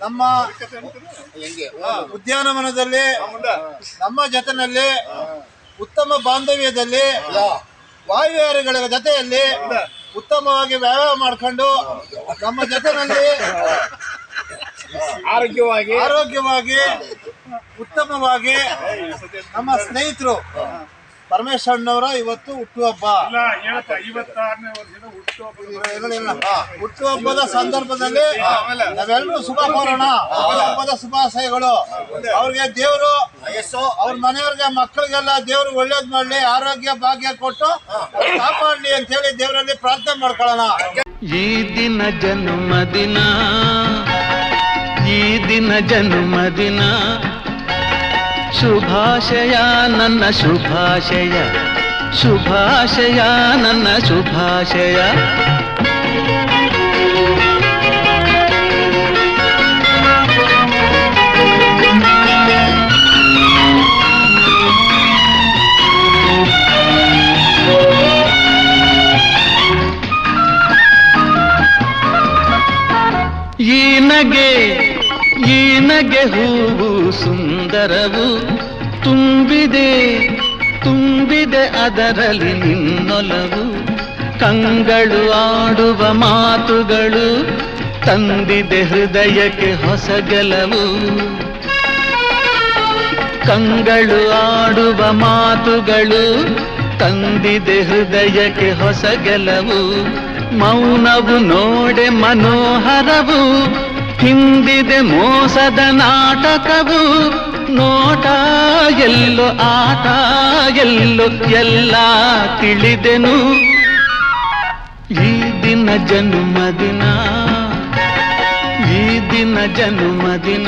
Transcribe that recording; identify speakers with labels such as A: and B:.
A: ನಮ್ಮ ಉದ್ಯಾನವನದಲ್ಲಿ ನಮ್ಮ ಜೊತೆಯಲ್ಲಿ ಉತ್ತಮ ಬಾಂಧವ್ಯದಲ್ಲಿ ವಾಯುಯಾರಿಗಳ ಜೊತೆಯಲ್ಲಿ ಉತ್ತಮವಾಗಿ ವ್ಯವಹಾರ ಮಾಡ್ಕೊಂಡು ನಮ್ಮ ಜೊತೆಯಲ್ಲಿ ಆರೋಗ್ಯವಾಗಿ ಉತ್ತಮವಾಗಿ ನಮ್ಮ ಸ್ನೇಹಿತರು ಪರಮೇಶ್ ಅಣ್ಣವರ ಇವತ್ತು ಹುಟ್ಟುಹಬ್ಬ. ಹುಟ್ಟುಹಬ್ಬದ ಸಂದರ್ಭದಲ್ಲಿ ನಾವೆಲ್ಲರೂ ಶುಭ ಕೋರೋಣ. ಹಬ್ಬದ ಶುಭಾಶಯಗಳು. ಅವ್ರಿಗೆ ದೇವರು ಅವ್ರ ಮನೆಯವ್ರಿಗೆ ಮಕ್ಕಳಿಗೆಲ್ಲ ದೇವ್ರು ಒಳ್ಳೇದ್ ಮಾಡ್ಲಿ, ಆರೋಗ್ಯ ಭಾಗ್ಯ ಕೊಟ್ಟು ಕಾಪಾಡ್ಲಿ ಅಂತ ಹೇಳಿ ದೇವರಲ್ಲಿ ಪ್ರಾರ್ಥನೆ ಮಾಡ್ಕೊಳ್ಳೋಣ.
B: ಈ ದಿನ ಜನ್ಮದಿನ, ಈ ದಿನ ಜನ್ಮದಿನ, ಶುಭಾಶಯ ನನ್ನ ಶುಭಾಶಯ, ಶುಭಾಶಯ ನನ್ನ ಶುಭಾಶಯ. ಈ ನಗೆ ಹೂವು ಸುಂದರವು, ತುಂಬಿದೆ ತುಂಬಿದೆ ಅದರಲ್ಲಿ ನಿನ್ನೊಲವು. ಕಂಗಳು ಆಡುವ ಮಾತುಗಳು ತಂದಿದೆ ಹೃದಯಕ್ಕೆ ಹೊಸ ಗೆಲುವು. ಕಂಗಳು ಆಡುವ ಮಾತುಗಳು ತಂದಿದೆ ಹೃದಯಕ್ಕೆ ಹೊಸ ಗೆಲುವು. ಮೌನವು ನೋಡೆ ಮನೋಹರವು, ಹಿಂದಿದೆ ಮೋಸದ ನಾಟಕವು. ನೋಟ ಎಲ್ಲೋ ಆಟ ಎಲ್ಲೋ ಎಲ್ಲ ತಿಳಿದೆನು. ಈ ದಿನ ಜನ್ಮದಿನ, ಈ ದಿನ ಜನ್ಮದಿನ.